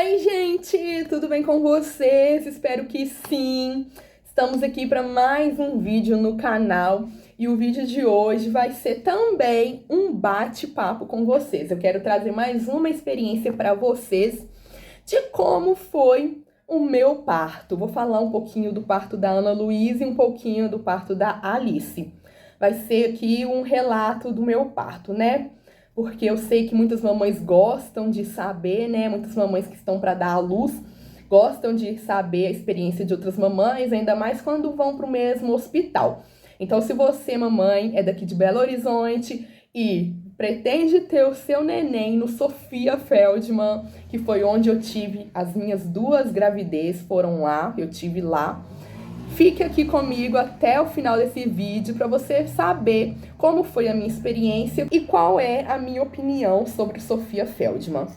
Oi, gente! Tudo bem com vocês? Espero que sim! Estamos aqui para mais um vídeo no canal e o vídeo de hoje vai ser também um bate-papo com vocês. Eu quero trazer mais uma experiência para vocês de como foi o meu parto. Vou falar um pouquinho do parto da Ana Luísa e um pouquinho do parto da Alice. Vai ser aqui um relato do meu parto, né? Porque eu sei que muitas mamães gostam de saber, né? Muitas mamães que estão para dar à luz gostam de saber a experiência de outras mamães, ainda mais quando vão para o mesmo hospital. Então, se você, mamãe, é daqui de Belo Horizonte e pretende ter o seu neném no Sofia Feldman, que foi onde eu tive as minhas 2 gravidez, foram lá, eu tive lá. Fique aqui comigo até o final desse vídeo para você saber como foi a minha experiência e qual é a minha opinião sobre Sofia Feldman.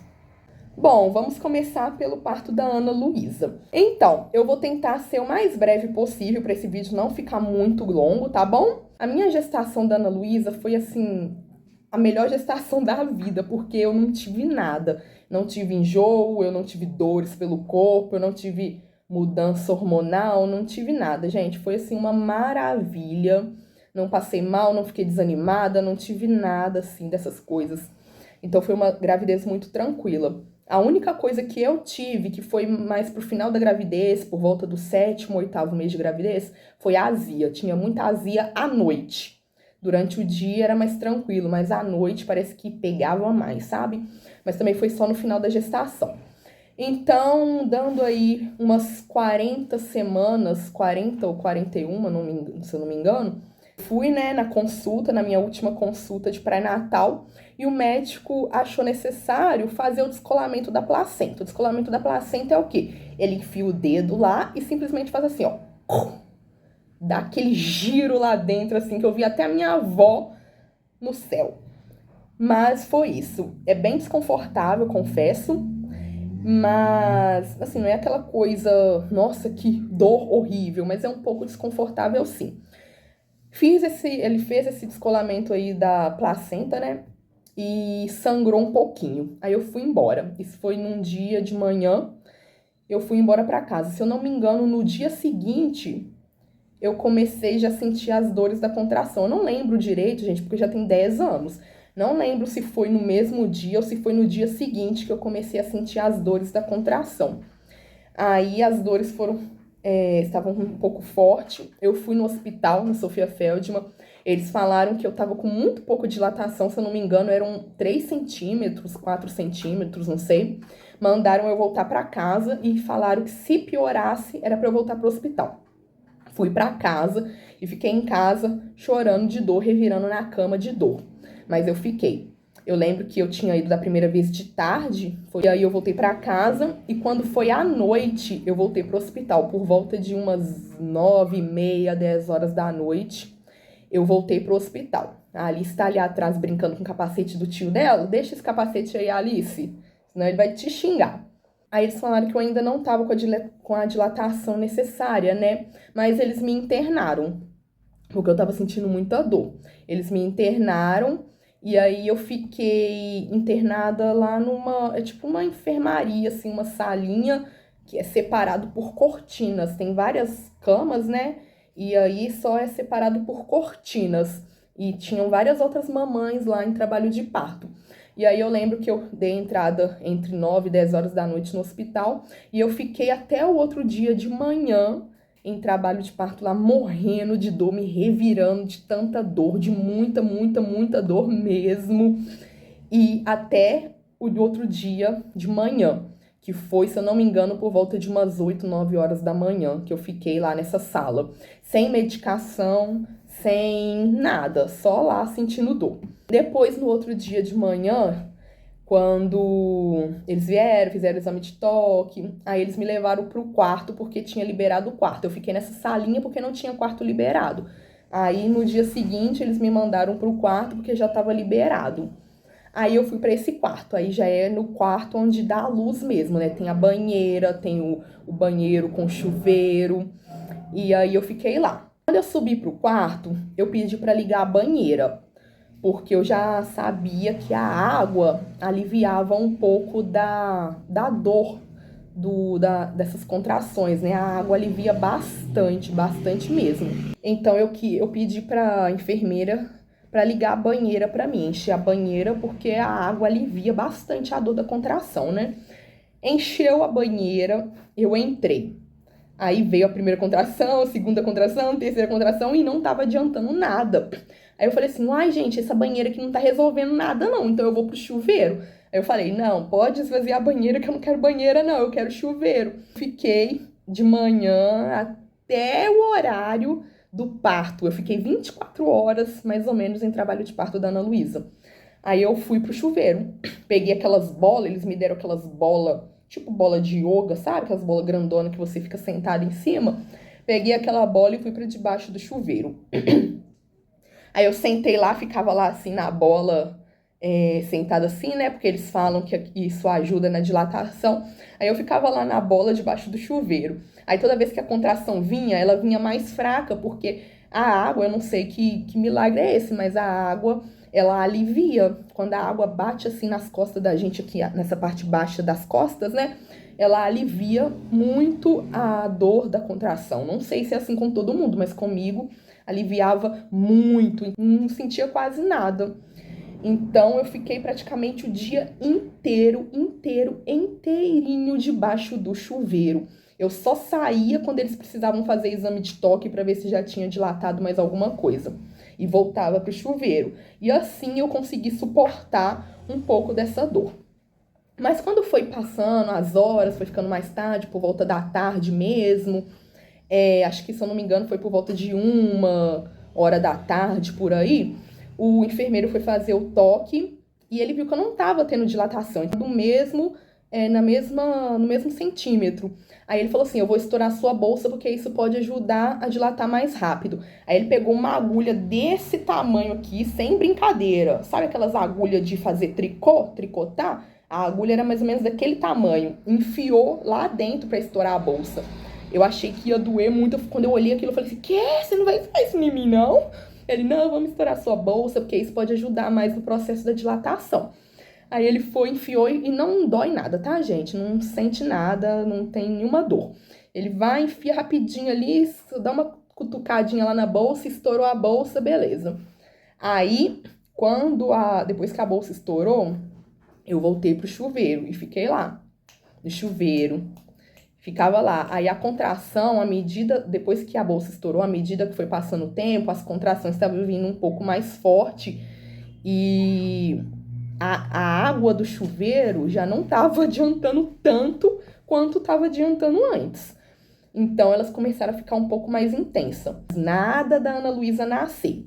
Bom, vamos começar pelo parto da Ana Luísa. Então, eu vou tentar ser o mais breve possível para esse vídeo não ficar muito longo, tá bom? A minha gestação da Ana Luísa foi, assim, a melhor gestação da vida, porque eu não tive nada. Não tive enjoo, eu não tive dores pelo corpo, eu não tive mudança hormonal, não tive nada, gente. Foi, assim, uma maravilha. Não passei mal, não fiquei desanimada, não tive nada, assim, dessas coisas. Então, foi uma gravidez muito tranquila. A única coisa que eu tive, que foi mais pro final da gravidez, por volta do 7º, 8º mês de gravidez, foi a azia. Tinha muita azia à noite. Durante o dia era mais tranquilo, mas à noite parece que pegava mais, sabe? Mas também foi só no final da gestação. Então, dando aí umas 40 semanas, 40 ou 41, se eu não me engano, fui, né, na consulta, na minha última consulta de pré-natal, e o médico achou necessário fazer o descolamento da placenta. O descolamento da placenta é o quê? Ele enfia o dedo lá e simplesmente faz assim, ó. Dá aquele giro lá dentro, assim, que eu vi até a minha avó no céu. Mas foi isso. É bem desconfortável, confesso. Mas, assim, não é aquela coisa, nossa, que dor horrível, mas é um pouco desconfortável, sim. Ele fez esse descolamento aí da placenta, né? E sangrou um pouquinho. Aí eu fui embora. Isso foi num dia de manhã. Eu fui embora pra casa. Se eu não me engano, no dia seguinte, eu comecei já a sentir as dores da contração. Eu não lembro direito, gente, porque já tem 10 anos. Não lembro se foi no mesmo dia ou se foi no dia seguinte que eu comecei a sentir as dores da contração. Aí as dores estavam um pouco fortes. Eu fui no hospital, no Sofia Feldman. Eles falaram que eu tava com muito pouco dilatação, se eu não me engano, eram 3 centímetros, 4 centímetros, não sei. Mandaram eu voltar pra casa e falaram que se piorasse, era pra eu voltar pro hospital. Fui pra casa e fiquei em casa chorando de dor, revirando na cama de dor. Mas eu fiquei. Eu lembro que eu tinha ido da primeira vez de tarde, e aí eu voltei pra casa, e quando foi à noite, eu voltei pro hospital, por volta de umas 9h30, 10 horas da noite, eu voltei pro hospital. A Alice tá ali atrás brincando com o capacete do tio dela, deixa esse capacete aí, Alice, senão ele vai te xingar. Aí eles falaram que eu ainda não tava com a dilatação necessária, né, mas eles me internaram, porque eu tava sentindo muita dor. Eles me internaram, e aí eu fiquei internada lá é tipo uma enfermaria, assim, uma salinha que é separado por cortinas. Tem várias camas, né? E aí só é separado por cortinas. E tinham várias outras mamães lá em trabalho de parto. E aí eu lembro que eu dei entrada entre 9 e 10 horas da noite no hospital. E eu fiquei até o outro dia de manhã em trabalho de parto lá, morrendo de dor, me revirando de tanta dor, de muita, muita, muita dor mesmo. E até o outro dia de manhã, que foi, se eu não me engano, por volta de umas 8, 9 horas da manhã, que eu fiquei lá nessa sala, sem medicação, sem nada, só lá sentindo dor. Depois, no outro dia de manhã, quando eles vieram, fizeram o exame de toque, aí eles me levaram pro quarto porque tinha liberado o quarto. Eu fiquei nessa salinha porque não tinha quarto liberado. Aí no dia seguinte eles me mandaram pro quarto porque já estava liberado. Aí eu fui para esse quarto, aí já é no quarto onde dá a luz mesmo, né? Tem a banheira, tem o banheiro com chuveiro, e aí eu fiquei lá. Quando eu subi pro quarto, eu pedi para ligar a banheira, porque eu já sabia que a água aliviava um pouco da dor dessas contrações, né? A água alivia bastante, bastante mesmo. Então eu pedi pra enfermeira para ligar a banheira para mim, encher a banheira, porque a água alivia bastante a dor da contração, né? Encheu a banheira, eu entrei. Aí veio a primeira contração, a segunda contração, a terceira contração e não tava adiantando nada. Aí eu falei assim, uai, gente, essa banheira aqui não tá resolvendo nada não, então eu vou pro chuveiro. Aí eu falei, não, pode esvaziar a banheira que eu não quero banheira não, eu quero chuveiro. Fiquei de manhã até o horário do parto. Eu fiquei 24 horas, mais ou menos, em trabalho de parto da Ana Luísa. Aí eu fui pro chuveiro, peguei aquelas bolas, eles me deram aquelas bolas, tipo bola de yoga, sabe? Aquelas bolas grandonas que você fica sentado em cima. Peguei aquela bola e fui pra debaixo do chuveiro. Aí eu sentei lá, ficava lá assim na bola, sentada assim, né? Porque eles falam que isso ajuda na dilatação. Aí eu ficava lá na bola debaixo do chuveiro. Aí toda vez que a contração vinha, ela vinha mais fraca, porque a água, eu não sei que milagre é esse, mas a água, ela alivia. Quando a água bate assim nas costas da gente, aqui nessa parte baixa das costas, né? Ela alivia muito a dor da contração. Não sei se é assim com todo mundo, mas comigo aliviava muito, não sentia quase nada. Então eu fiquei praticamente o dia inteirinho debaixo do chuveiro. Eu só saía quando eles precisavam fazer exame de toque para ver se já tinha dilatado mais alguma coisa. E voltava pro chuveiro. E assim eu consegui suportar um pouco dessa dor. Mas quando foi passando as horas, foi ficando mais tarde, por volta da tarde mesmo, acho que, se eu não me engano, foi por volta de 1 hora da tarde, por aí, o enfermeiro foi fazer o toque e ele viu que eu não estava tendo dilatação, então, no mesmo centímetro. Aí ele falou assim, eu vou estourar a sua bolsa porque isso pode ajudar a dilatar mais rápido. Aí ele pegou uma agulha desse tamanho aqui, sem brincadeira. Sabe aquelas agulhas de fazer tricotar? A agulha era mais ou menos daquele tamanho. Enfiou lá dentro para estourar a bolsa. Eu achei que ia doer muito. Quando eu olhei aquilo, eu falei assim, Você não vai fazer isso em mim, não? Ele, não, vamos estourar a sua bolsa, porque isso pode ajudar mais no processo da dilatação. Aí ele foi, enfiou e não dói nada, tá, gente? Não sente nada, não tem nenhuma dor. Ele vai, enfia rapidinho ali, dá uma cutucadinha lá na bolsa, estourou a bolsa, beleza. Aí, depois que a bolsa estourou, eu voltei pro chuveiro e fiquei lá, no chuveiro. Ficava lá. Aí a contração, depois que a bolsa estourou, à medida que foi passando o tempo, as contrações estavam vindo um pouco mais forte e a água do chuveiro já não estava adiantando tanto quanto estava adiantando antes. Então elas começaram a ficar um pouco mais intensas. Nada da Ana Luísa nascer.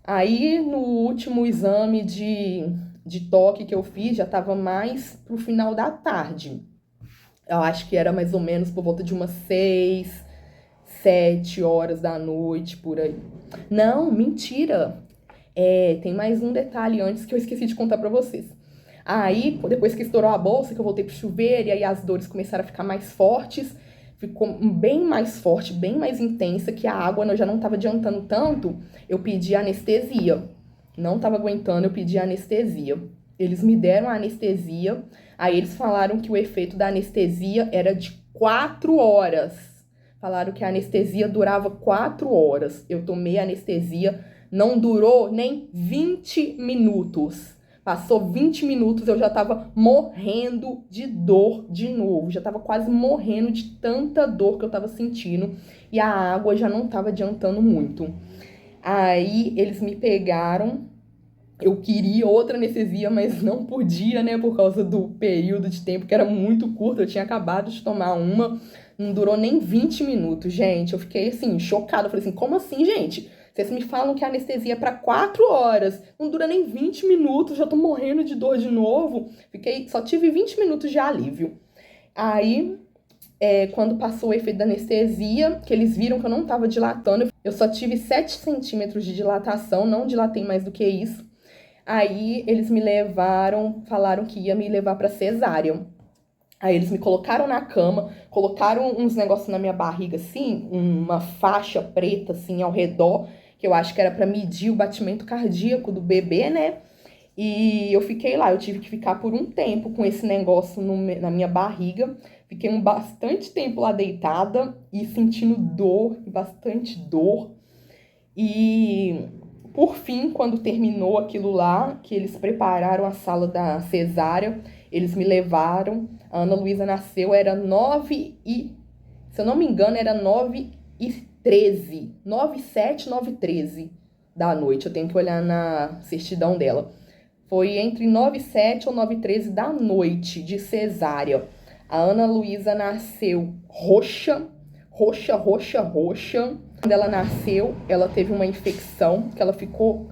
Aí no último exame de toque que eu fiz, já estava mais pro final da tarde. Eu acho que era mais ou menos por volta de umas 6, 7 horas da noite, por aí. Não, mentira. Tem mais um detalhe antes que eu esqueci de contar pra vocês. Aí, depois que estourou a bolsa, que eu voltei pro chuveiro, e aí as dores começaram a ficar mais fortes, ficou bem mais forte, bem mais intensa, que a água já não tava adiantando tanto, eu pedi anestesia. Não tava aguentando, eu pedi anestesia. Eles me deram a anestesia, aí eles falaram que o efeito da anestesia era de 4 horas. Falaram que a anestesia durava 4 horas. Eu tomei a anestesia, não durou nem 20 minutos. Passou 20 minutos, eu já tava morrendo de dor de novo. Já tava quase morrendo de tanta dor que eu tava sentindo. E a água já não tava adiantando muito. Aí eles me pegaram. Eu queria outra anestesia, mas não podia, né? Por causa do período de tempo que era muito curto. Eu tinha acabado de tomar uma. Não durou nem 20 minutos, gente. Eu fiquei, assim, chocada. Eu falei assim, como assim, gente? Vocês me falam que a anestesia é para 4 horas. Não dura nem 20 minutos. Já tô morrendo de dor de novo. Só tive 20 minutos de alívio. Aí, quando passou o efeito da anestesia, que eles viram que eu não tava dilatando, eu só tive 7 centímetros de dilatação. Não dilatei mais do que isso. Aí eles me levaram, falaram que ia me levar pra cesárea. Aí eles me colocaram na cama, colocaram uns negócios na minha barriga, assim, uma faixa preta, assim, ao redor, que eu acho que era pra medir o batimento cardíaco do bebê, né? E eu fiquei lá, eu tive que ficar por um tempo com esse negócio na minha barriga. Fiquei bastante tempo lá deitada e sentindo dor, bastante dor. E por fim, quando terminou aquilo lá, que eles prepararam a sala da cesárea, eles me levaram. A Ana Luísa nasceu, era 9 e, se eu não me engano, era 9h13, 9h07, 9h13 da noite. Eu tenho que olhar na certidão dela. Foi entre 9h07 ou 9h13 da noite de cesárea. A Ana Luísa nasceu roxa, roxa, roxa, roxa. Quando ela nasceu, ela teve uma infecção, que ela ficou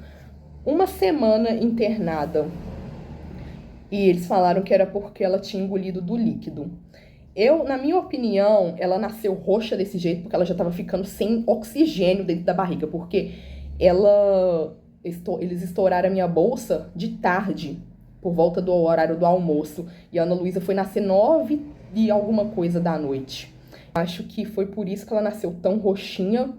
uma semana internada. E eles falaram que era porque ela tinha engolido do líquido. Na minha opinião, ela nasceu roxa desse jeito porque ela já estava ficando sem oxigênio dentro da barriga. Porque eles estouraram a minha bolsa de tarde, por volta do horário do almoço. E a Ana Luísa foi nascer 9 e alguma coisa da noite. Acho que foi por isso que ela nasceu tão roxinha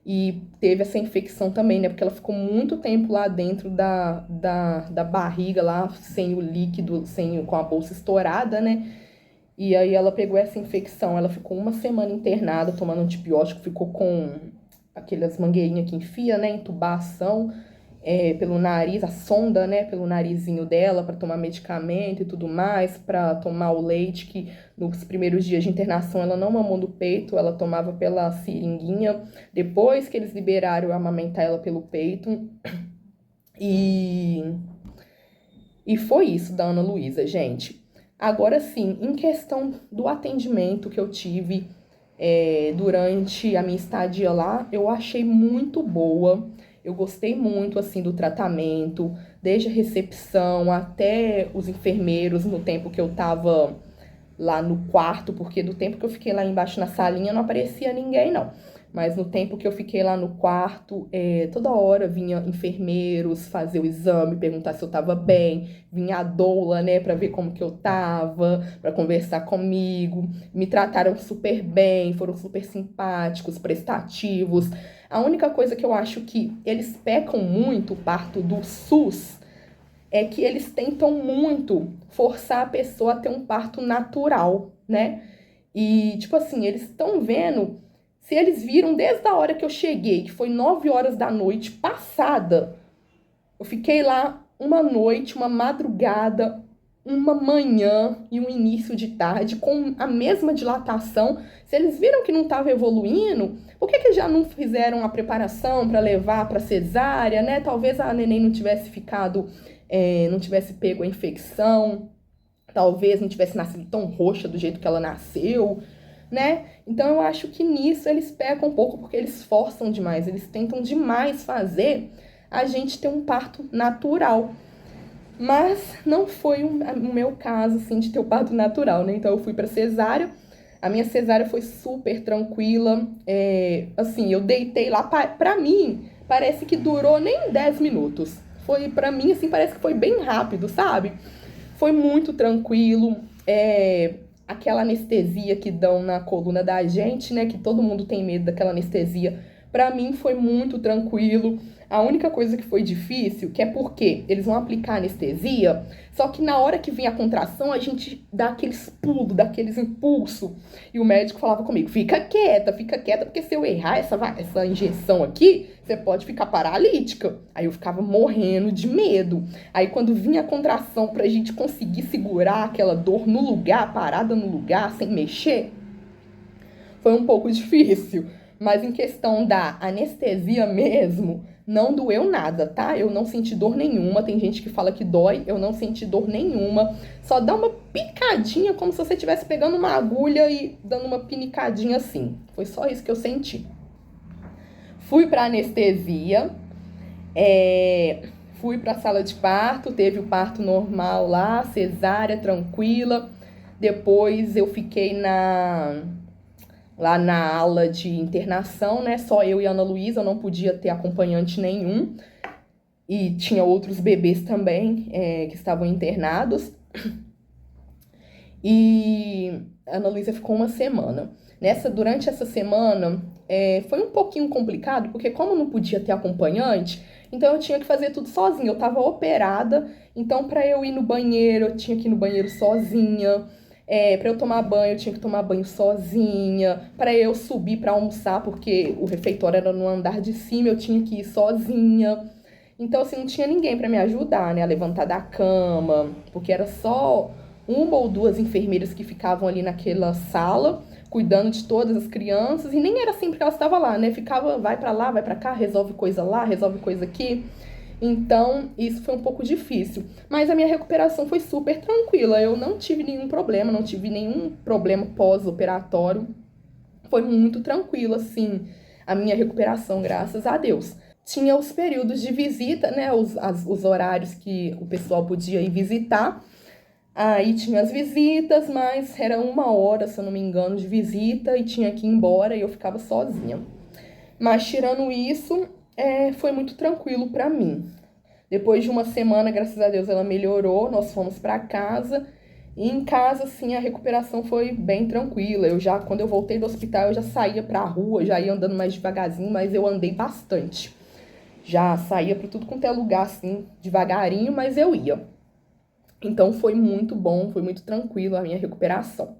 e teve essa infecção também, né? Porque ela ficou muito tempo lá dentro da barriga, lá sem o líquido, com a bolsa estourada, né? E aí ela pegou essa infecção, ela ficou uma semana internada, tomando antibiótico, ficou com aquelas mangueirinhas que enfia, né? Intubação. Pelo nariz, a sonda, né, pelo narizinho dela para tomar medicamento e tudo mais, para tomar o leite, que nos primeiros dias de internação ela não mamou no peito, ela tomava pela seringuinha. Depois que eles liberaram, eu amamentar ela pelo peito. E foi isso da Ana Luísa, gente. Agora sim, em questão do atendimento que eu tive durante a minha estadia lá, eu achei muito boa. Eu gostei muito, assim, do tratamento, desde a recepção até os enfermeiros no tempo que eu tava lá no quarto, porque do tempo que eu fiquei lá embaixo na salinha não aparecia ninguém, não. Mas no tempo que eu fiquei lá no quarto, toda hora vinha enfermeiros fazer o exame, perguntar se eu tava bem, vinha a doula, né, pra ver como que eu tava, pra conversar comigo. Me trataram super bem, foram super simpáticos, prestativos. A única coisa que eu acho que eles pecam muito, o parto do SUS, é que eles tentam muito forçar a pessoa a ter um parto natural, né? E, tipo assim, eles estão vendo. Se eles viram desde a hora que eu cheguei, que foi 9 horas da noite passada, eu fiquei lá uma noite, uma madrugada, uma manhã e um início de tarde com a mesma dilatação. Se eles viram que não estava evoluindo, por que já não fizeram a preparação para levar para cesárea, né? Talvez a neném não tivesse ficado, não tivesse pego a infecção, talvez não tivesse nascido tão roxa do jeito que ela nasceu, né? Então eu acho que nisso eles pecam um pouco porque eles forçam demais, eles tentam demais fazer a gente ter um parto natural. Mas não foi o meu caso, assim, de ter o parto natural, né? Então eu fui pra cesárea. A minha cesárea foi super tranquila. Assim, eu deitei lá. Pra mim, parece que durou nem 10 minutos. Pra mim, assim, parece que foi bem rápido, sabe? Foi muito tranquilo. Aquela anestesia que dão na coluna da gente, né? Que todo mundo tem medo daquela anestesia. Pra mim foi muito tranquilo. A única coisa que foi difícil, que é porque eles vão aplicar anestesia, só que na hora que vem a contração, a gente dá aqueles pulos, dá aqueles impulsos. E o médico falava comigo, fica quieta, porque se eu errar essa injeção aqui, você pode ficar paralítica. Aí eu ficava morrendo de medo. Aí quando vinha a contração pra gente conseguir segurar aquela dor no lugar, parada no lugar, sem mexer, foi um pouco difícil. Mas em questão da anestesia mesmo, não doeu nada, tá? Eu não senti dor nenhuma. Tem gente que fala que dói, eu não senti dor nenhuma. Só dá uma picadinha, como se você estivesse pegando uma agulha e dando uma pinicadinha assim. Foi só isso que eu senti. Fui pra anestesia, fui pra sala de parto, teve o parto normal lá, cesárea, tranquila. Depois eu fiquei lá na ala de internação, né? Só eu e a Ana Luísa, eu não podia ter acompanhante nenhum. E tinha outros bebês também que estavam internados. E a Ana Luísa ficou uma semana. Durante essa semana, foi um pouquinho complicado, porque como não podia ter acompanhante, Então eu tinha que fazer tudo sozinha. Eu tava operada, então pra eu ir no banheiro, eu tinha que ir no banheiro sozinha. Pra eu tomar banho, eu tinha que tomar banho sozinha. Pra eu subir pra almoçar, porque o refeitório era no andar de cima, eu tinha que ir sozinha. Então, assim, não tinha ninguém pra me ajudar, né, a levantar da cama, porque era só uma ou duas enfermeiras que ficavam ali naquela sala, cuidando de todas as crianças, e nem era sempre que elas estavam lá, né? Ficava, vai pra lá, vai pra cá, resolve coisa lá, resolve coisa aqui. Então, isso foi um pouco difícil. Mas a minha recuperação foi super tranquila. Eu não tive nenhum problema, não tive nenhum problema pós-operatório. Foi muito tranquilo, assim, a minha recuperação, graças a Deus. Tinha os períodos de visita, né? Os horários que o pessoal podia ir visitar. Aí tinha as visitas, mas era 1 hora, se eu não me engano, de visita e tinha que ir embora e eu ficava sozinha. Mas tirando isso, foi muito tranquilo pra mim. Depois de uma semana, graças a Deus, ela melhorou, nós fomos pra casa. E em casa, assim, a recuperação foi bem tranquila. Quando eu voltei do hospital, eu já saía pra rua, já ia andando mais devagarzinho, mas eu andei bastante. Já saía pra tudo quanto é lugar, assim, devagarinho, mas eu ia. Então foi muito bom, foi muito tranquilo a minha recuperação.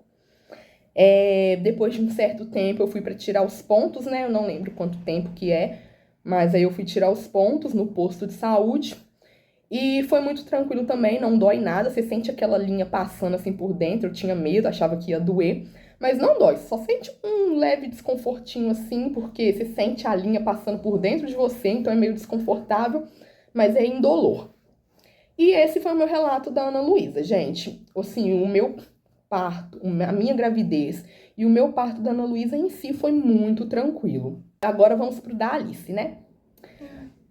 Depois de um certo tempo eu fui para tirar os pontos, né? Eu não lembro quanto tempo que é, mas aí eu fui tirar os pontos no posto de saúde. E foi muito tranquilo também, não dói nada, você sente aquela linha passando assim por dentro, eu tinha medo, achava que ia doer, mas não dói, só sente um leve desconfortinho assim, porque você sente a linha passando por dentro de você, então é meio desconfortável, mas é indolor. E esse foi o meu relato da Ana Luísa, gente. Assim, o meu parto, a minha gravidez e o meu parto da Ana Luísa em si foi muito tranquilo. Agora vamos pro da Alice, né?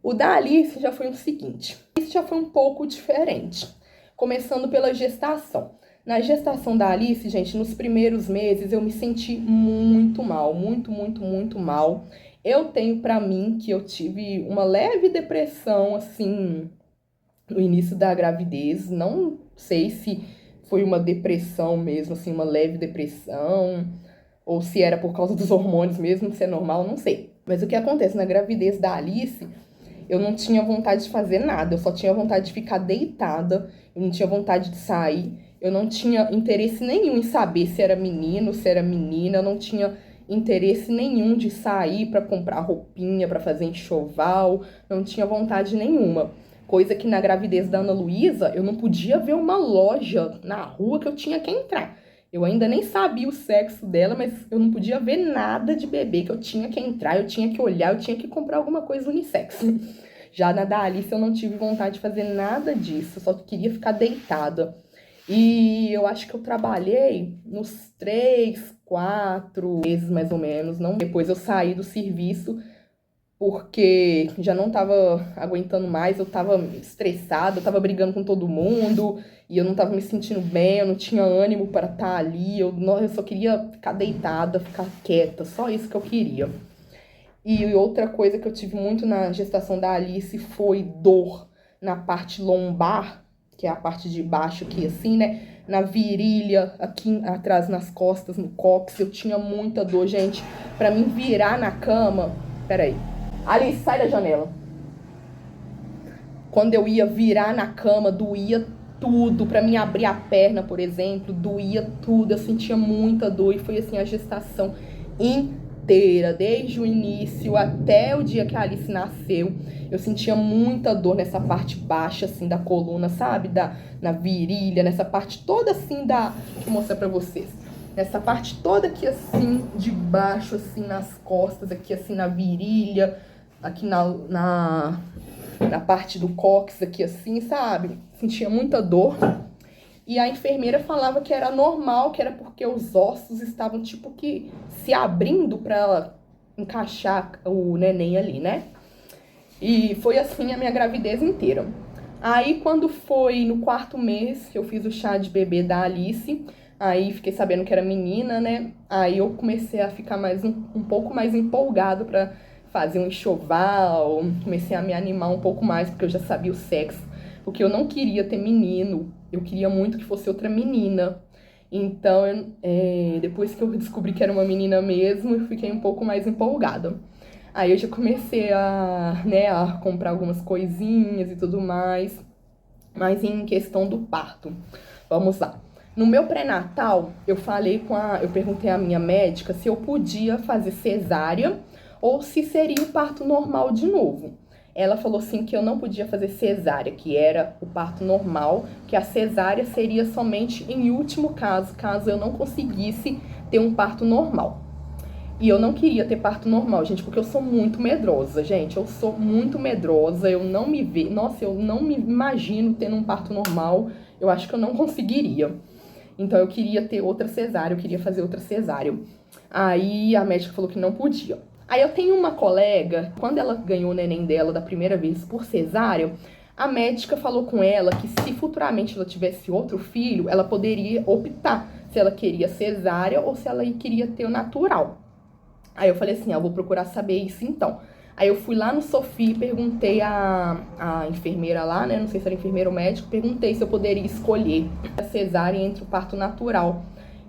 O da Alice já foi o seguinte. Isso já foi um pouco diferente. Começando pela gestação. Na gestação da Alice, gente, nos primeiros meses eu me senti muito mal, muito, muito, muito mal. Eu tenho pra mim que eu tive uma leve depressão, assim, no início da gravidez. Não sei se foi uma depressão mesmo, assim, uma leve depressão, ou se era por causa dos hormônios mesmo, se é normal, não sei. Mas o que acontece na gravidez da Alice, eu não tinha vontade de fazer nada, eu só tinha vontade de ficar deitada, eu não tinha vontade de sair, eu não tinha interesse nenhum em saber se era menino, se era menina, eu não tinha interesse nenhum de sair para comprar roupinha, para fazer enxoval, não tinha vontade nenhuma. Coisa que na gravidez da Ana Luísa, eu não podia ver uma loja na rua que eu tinha que entrar. Eu ainda nem sabia o sexo dela, mas eu não podia ver nada de bebê, que eu tinha que entrar, eu tinha que olhar, eu tinha que comprar alguma coisa unissex. Já na da Alice eu não tive vontade de fazer nada disso, eu só queria ficar deitada. E eu acho que eu trabalhei nos 3, 4 meses mais ou menos, não? Depois eu saí do serviço porque já não tava aguentando mais, eu tava estressada, eu tava brigando com todo mundo, e eu não tava me sentindo bem, eu não tinha ânimo para estar ali, eu só queria ficar deitada, ficar quieta, só isso que eu queria. E outra coisa que eu tive muito na gestação da Alice foi dor na parte lombar, que é a parte de baixo aqui assim, né? Na virilha, aqui atrás nas costas, no cóccix, eu tinha muita dor, gente. Pra mim virar na cama... Peraí. Alice, sai da janela. Quando eu ia virar na cama, doía tudo. Pra mim abrir a perna, por exemplo, doía tudo. Eu sentia muita dor e foi assim a gestação inteira, desde o início até o dia que a Alice nasceu. Eu sentia muita dor nessa parte baixa, assim, da coluna, sabe? Na virilha, nessa parte toda, assim, Deixa eu mostrar pra vocês. Nessa parte toda aqui, assim, de baixo, assim, nas costas, aqui, assim, na virilha, aqui na parte do cóccix, aqui, assim, sabe? Sentia muita dor. E a enfermeira falava que era normal, que era porque os ossos estavam, tipo, que se abrindo pra ela encaixar o neném ali, né? E foi assim a minha gravidez inteira. Aí, quando foi no 4º mês, eu fiz o chá de bebê da Alice. Aí, fiquei sabendo que era menina, né? Aí, eu comecei a ficar um pouco mais empolgada pra fazer um enxoval. Comecei a me animar um pouco mais, porque eu já sabia o sexo. Porque eu não queria ter menino. Eu queria muito que fosse outra menina. Então, depois que eu descobri que era uma menina mesmo, eu fiquei um pouco mais empolgada. Aí eu já comecei a, né, a comprar algumas coisinhas e tudo mais. Mas em questão do parto, vamos lá. No meu pré-natal, eu perguntei à minha médica se eu podia fazer cesárea ou se seria o parto normal de novo. Ela falou assim que eu não podia fazer cesárea, que era o parto normal, que a cesárea seria somente em último caso, caso eu não conseguisse ter um parto normal. E eu não queria ter parto normal, gente, porque eu sou muito medrosa, gente. Eu sou muito medrosa, eu não me vejo. Nossa, eu não me imagino tendo um parto normal. Eu acho que eu não conseguiria. Então eu queria ter outra cesárea, eu queria fazer outra cesárea. Aí a médica falou que não podia. Aí eu tenho uma colega, quando ela ganhou o neném dela da primeira vez por cesárea, a médica falou com ela que se futuramente ela tivesse outro filho, ela poderia optar se ela queria cesárea ou se ela queria ter o natural. Aí eu falei assim, eu vou procurar saber isso então. Aí eu fui lá no Sofia e perguntei à enfermeira lá, né? Não sei se era enfermeira ou médico, perguntei se eu poderia escolher a cesárea entre o parto natural.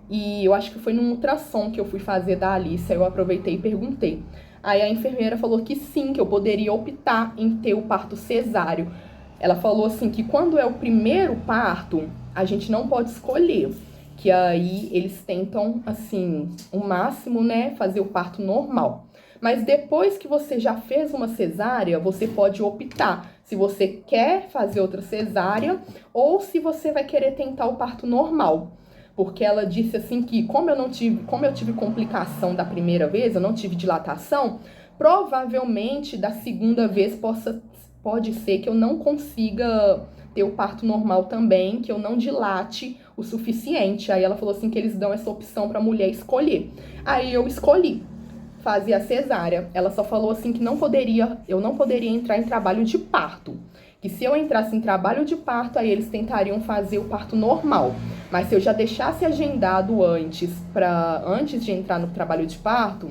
E eu acho que foi num ultrassom que eu fui fazer da Alice, aí eu aproveitei e perguntei. Aí a enfermeira falou que sim, que eu poderia optar em ter o parto cesáreo. Ela falou assim que quando é o primeiro parto, a gente não pode escolher. Que aí eles tentam, assim, o máximo, né, fazer o parto normal. Mas depois que você já fez uma cesárea, você pode optar se você quer fazer outra cesárea ou se você vai querer tentar o parto normal. Porque ela disse assim que como eu tive complicação da primeira vez, eu não tive dilatação, provavelmente da segunda vez pode ser que eu não consiga ter o parto normal também, que eu não dilate o suficiente. Aí ela falou assim que eles dão essa opção para a mulher escolher. Aí eu escolhi fazer a cesárea. Ela só falou assim que eu não poderia entrar em trabalho de parto. Que se eu entrasse em trabalho de parto, aí eles tentariam fazer o parto normal. Mas se eu já deixasse agendado antes de entrar no trabalho de parto,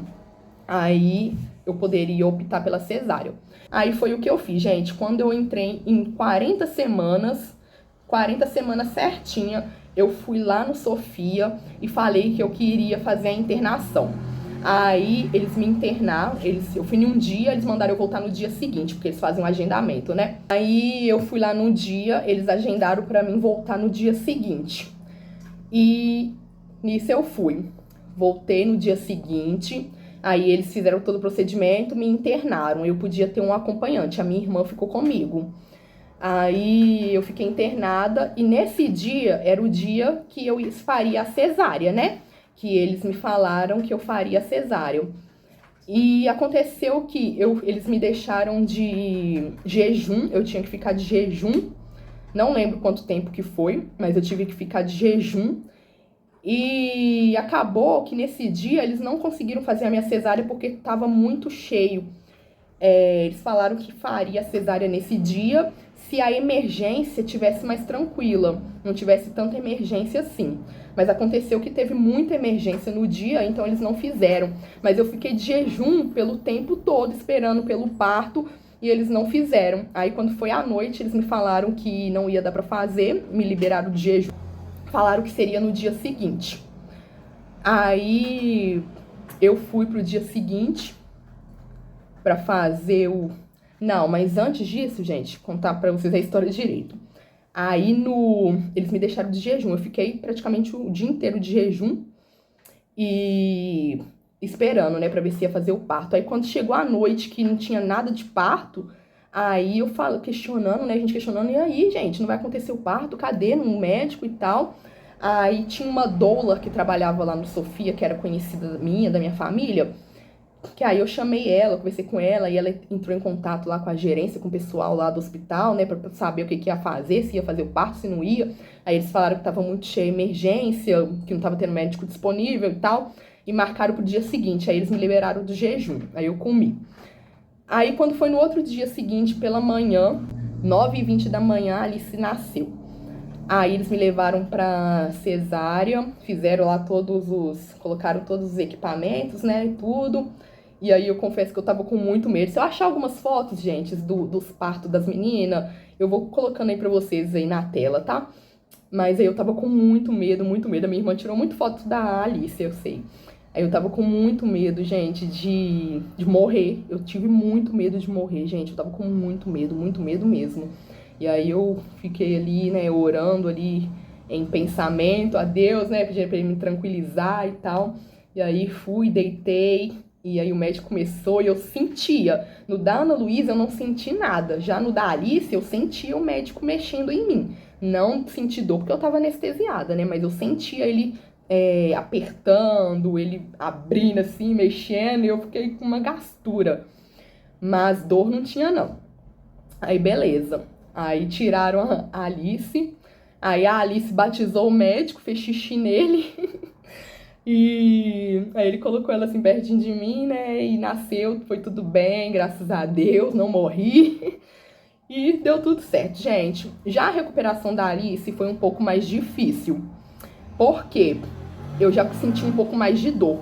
aí eu poderia optar pela cesárea. Aí foi o que eu fiz, gente. Quando eu entrei em 40 semanas certinha, eu fui lá no Sofia e falei que eu queria fazer a internação. Aí eles me internaram, eu fui em um dia, eles mandaram eu voltar no dia seguinte, porque eles fazem um agendamento, né? Aí eu fui lá no dia, eles agendaram pra mim voltar no dia seguinte. E nisso eu fui. Voltei no dia seguinte, aí eles fizeram todo o procedimento, me internaram. Eu podia ter um acompanhante, a minha irmã ficou comigo. Aí eu fiquei internada e nesse dia era o dia que eu faria a cesárea, né? Que eles me falaram que eu faria a cesárea. E aconteceu que eles me deixaram de jejum, eu tinha que ficar de jejum. Não lembro quanto tempo que foi, mas eu tive que ficar de jejum. E acabou que nesse dia eles não conseguiram fazer a minha cesárea porque estava muito cheio. Eles falaram que faria a cesárea nesse dia se a emergência tivesse mais tranquila, não tivesse tanta emergência assim. Mas aconteceu que teve muita emergência no dia, então eles não fizeram. Mas eu fiquei de jejum pelo tempo todo, esperando pelo parto, e eles não fizeram. Aí quando foi à noite, eles me falaram que não ia dar pra fazer, me liberaram de jejum. Falaram que seria no dia seguinte. Aí eu fui pro dia seguinte pra fazer o... Não, mas antes disso, gente, contar pra vocês a história direito. Aí eles me deixaram de jejum, eu fiquei praticamente o dia inteiro de jejum e esperando, né, pra ver se ia fazer o parto. Aí quando chegou a noite que não tinha nada de parto, aí eu falo, questionando, né, a gente questionando, e aí, gente, não vai acontecer o parto? Cadê? No médico e tal. Aí tinha uma doula que trabalhava lá no Sofia, que era conhecida minha, da minha família, que aí eu chamei ela, conversei com ela, e ela entrou em contato lá com a gerência, com o pessoal lá do hospital, né, pra saber o que ia fazer, se ia fazer o parto, se não ia. Aí eles falaram que tava muito cheia a emergência, que não tava tendo médico disponível e tal, e marcaram pro dia seguinte. Aí eles me liberaram do jejum, aí eu comi. Aí quando foi no outro dia seguinte, pela manhã, 9h20 da manhã, a Alice nasceu. Aí eles me levaram pra cesárea, fizeram lá colocaram todos os equipamentos, né, e tudo. E aí eu confesso que eu tava com muito medo. Se eu achar algumas fotos, gente, dos partos das meninas, eu vou colocando aí pra vocês aí na tela, tá? Mas aí eu tava com muito medo, muito medo. A minha irmã tirou muito foto da Alice, eu sei. Aí eu tava com muito medo, gente, de morrer. Eu tive muito medo de morrer, gente. Eu tava com muito medo mesmo. E aí eu fiquei ali, né, orando ali em pensamento a Deus, né, pedindo pra ele me tranquilizar e tal. E aí fui, deitei, e aí o médico começou e eu sentia. No da Ana Luísa eu não senti nada. Já no da Alice eu sentia o médico mexendo em mim. Não senti dor porque eu tava anestesiada, né, mas eu sentia ele apertando, ele abrindo assim, mexendo, e eu fiquei com uma gastura. Mas dor não tinha, não. Aí, beleza. Aí tiraram a Alice. Aí a Alice batizou o médico, fez xixi nele. E aí ele colocou ela assim pertinho de mim, né? E nasceu, foi tudo bem, graças a Deus, não morri. E deu tudo certo, gente. Já a recuperação da Alice foi um pouco mais difícil. Por quê? Eu já senti um pouco mais de dor.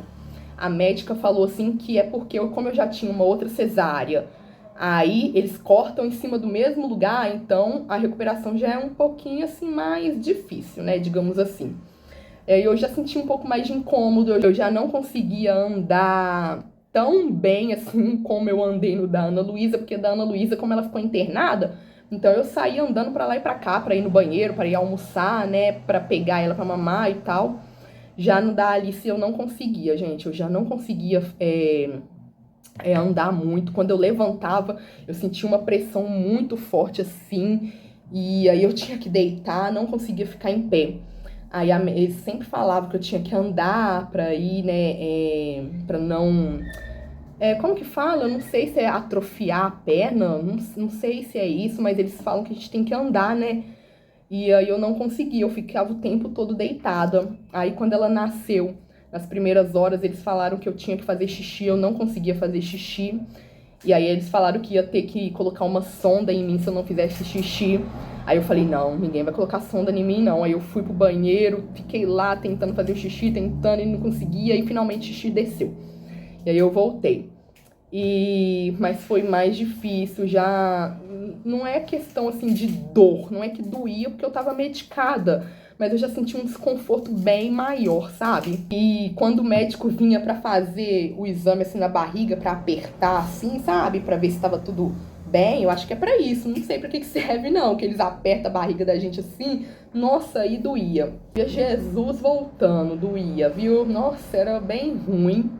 A médica falou assim que é porque, como eu já tinha uma outra cesárea, aí eles cortam em cima do mesmo lugar, então a recuperação já é um pouquinho assim mais difícil, né? Digamos assim. Eu já senti um pouco mais de incômodo, eu já não conseguia andar tão bem assim como eu andei no da Ana Luísa, porque da Ana Luísa, como ela ficou internada, então eu saía andando pra lá e pra cá, pra ir no banheiro, pra ir almoçar, né, pra pegar ela pra mamar e tal. Já no da Alice eu não conseguia, gente, eu já não conseguia andar muito. Quando eu levantava, eu sentia uma pressão muito forte assim, e aí eu tinha que deitar, não conseguia ficar em pé. Aí eles sempre falavam que eu tinha que andar pra ir, né, pra não... como que fala? Eu não sei se é atrofiar a perna, não sei se é isso, mas eles falam que a gente tem que andar, né? E aí eu não conseguia, eu ficava o tempo todo deitada. Aí quando ela nasceu, nas primeiras horas, eles falaram que eu tinha que fazer xixi, eu não conseguia fazer xixi. E aí eles falaram que ia ter que colocar uma sonda em mim se eu não fizesse xixi. Aí eu falei, não, ninguém vai colocar sonda em mim, não. Aí eu fui pro banheiro, fiquei lá tentando fazer o xixi, tentando e não conseguia, e finalmente o xixi desceu. E aí eu voltei. Mas foi mais difícil, já não é questão assim de dor, não é que doía porque eu tava medicada, mas eu já senti um desconforto bem maior, sabe? E quando o médico vinha pra fazer o exame assim na barriga, pra apertar assim, sabe? Pra ver se tava tudo bem, eu acho que é pra isso, não sei pra que serve não, que eles apertam a barriga da gente assim, nossa, aí doía. E Jesus voltando, doía, viu? Nossa, era bem ruim.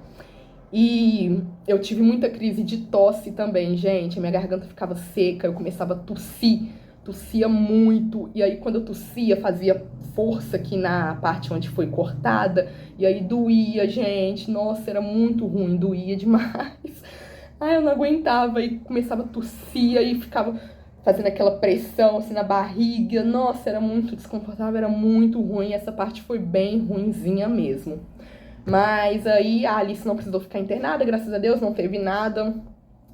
E eu tive muita crise de tosse também, gente. A minha garganta ficava seca, eu começava a tossir, tossia muito. E aí, quando eu tossia, fazia força aqui na parte onde foi cortada. E aí doía, gente. Nossa, era muito ruim, doía demais. Ai, eu não aguentava. E começava a tossir e ficava fazendo aquela pressão assim na barriga. Nossa, era muito desconfortável, era muito ruim. Essa parte foi bem ruinzinha mesmo. Mas aí a Alice não precisou ficar internada, graças a Deus, não teve nada.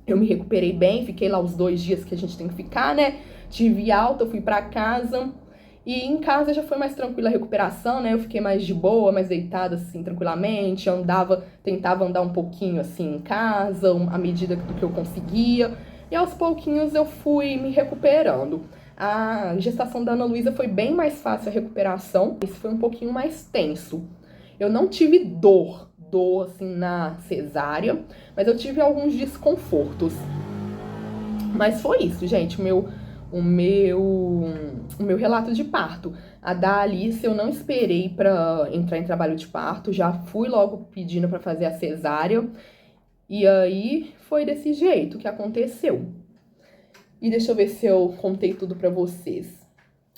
Eu me recuperei bem, fiquei lá os 2 dias que a gente tem que ficar, né? Tive alta, eu fui pra casa. E em casa já foi mais tranquila a recuperação, né? Eu fiquei mais de boa, mais deitada, assim, tranquilamente. Andava, tentava andar um pouquinho, assim, em casa, à medida do que eu conseguia. E aos pouquinhos eu fui me recuperando. A gestação da Ana Luísa foi bem mais fácil a recuperação. Isso foi um pouquinho mais tenso. Eu não tive dor assim na cesárea, mas eu tive alguns desconfortos. Mas foi isso, gente, o meu relato de parto. A da Alice eu não esperei pra entrar em trabalho de parto, já fui logo pedindo pra fazer a cesárea. E aí foi desse jeito que aconteceu. E deixa eu ver se eu contei tudo pra vocês.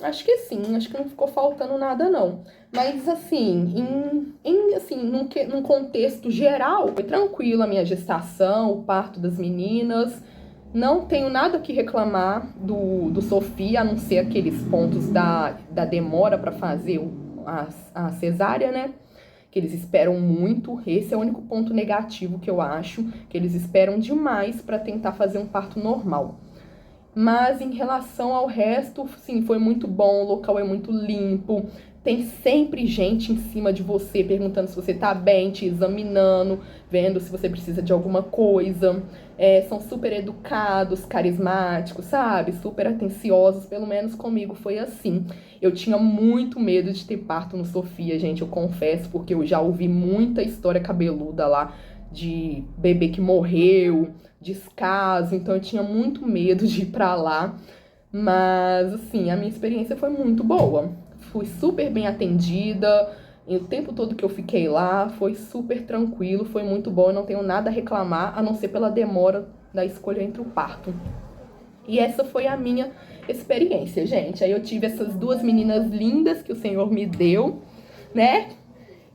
Acho que sim, acho que não ficou faltando nada, não. Mas, assim, num contexto geral, foi tranquilo a minha gestação, o parto das meninas. Não tenho nada que reclamar do Sofia, a não ser aqueles pontos da demora para fazer a cesárea, né? Que eles esperam muito. Esse é o único ponto negativo que eu acho, que eles esperam demais para tentar fazer um parto normal. Mas em relação ao resto, sim, foi muito bom, o local é muito limpo, Tem sempre gente em cima de você, perguntando se você tá bem, te examinando, vendo se você precisa de alguma coisa. São super educados, carismáticos, sabe? Super atenciosos, pelo menos comigo foi assim. Eu tinha muito medo de ter parto no Sofia, gente, eu confesso, porque eu já ouvi muita história cabeluda lá, de bebê que morreu, descaso, então eu tinha muito medo de ir pra lá. Mas, assim, a minha experiência foi muito boa. Fui super bem atendida, e o tempo todo que eu fiquei lá foi super tranquilo, foi muito bom, eu não tenho nada a reclamar, a não ser pela demora da escolha entre o parto. E essa foi a minha experiência, gente. Aí eu tive essas duas meninas lindas que o Senhor me deu, né?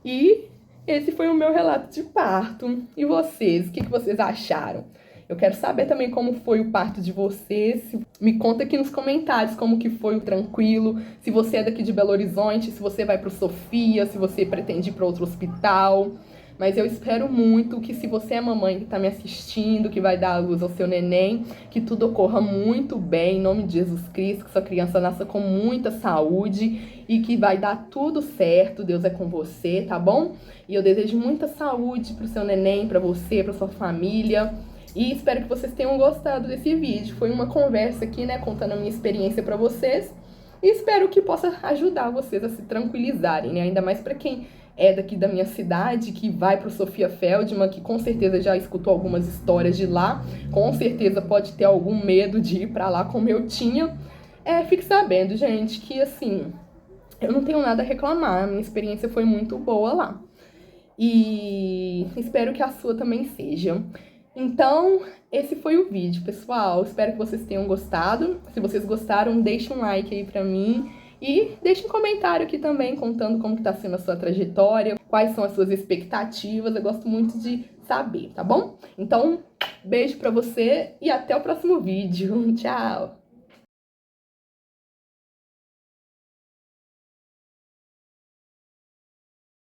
E esse foi o meu relato de parto. E vocês, o que vocês acharam? Eu quero saber também como foi o parto de vocês. Me conta aqui nos comentários como que foi o tranquilo. Se você é daqui de Belo Horizonte, se você vai para o Sofia, se você pretende ir para outro hospital. Mas eu espero muito que, se você é mamãe que está me assistindo, que vai dar à luz ao seu neném, que tudo ocorra muito bem, em nome de Jesus Cristo, que sua criança nasça com muita saúde e que vai dar tudo certo. Deus é com você, tá bom? E eu desejo muita saúde pro seu neném, pra você, pra sua família. E espero que vocês tenham gostado desse vídeo. Foi uma conversa aqui, né, contando a minha experiência pra vocês. E espero que possa ajudar vocês a se tranquilizarem, né? Ainda mais pra quem é daqui da minha cidade, que vai pro Sofia Feldman, que com certeza já escutou algumas histórias de lá, com certeza pode ter algum medo de ir pra lá como eu tinha. Fique sabendo, gente, que assim, eu não tenho nada a reclamar, a minha experiência foi muito boa lá. E espero que a sua também seja. Então, esse foi o vídeo, pessoal. Espero que vocês tenham gostado. Se vocês gostaram, deixe um like aí pra mim. E deixe um comentário aqui também, contando como que tá sendo a sua trajetória, quais são as suas expectativas. Eu gosto muito de saber, tá bom? Então, beijo pra você e até o próximo vídeo. Tchau!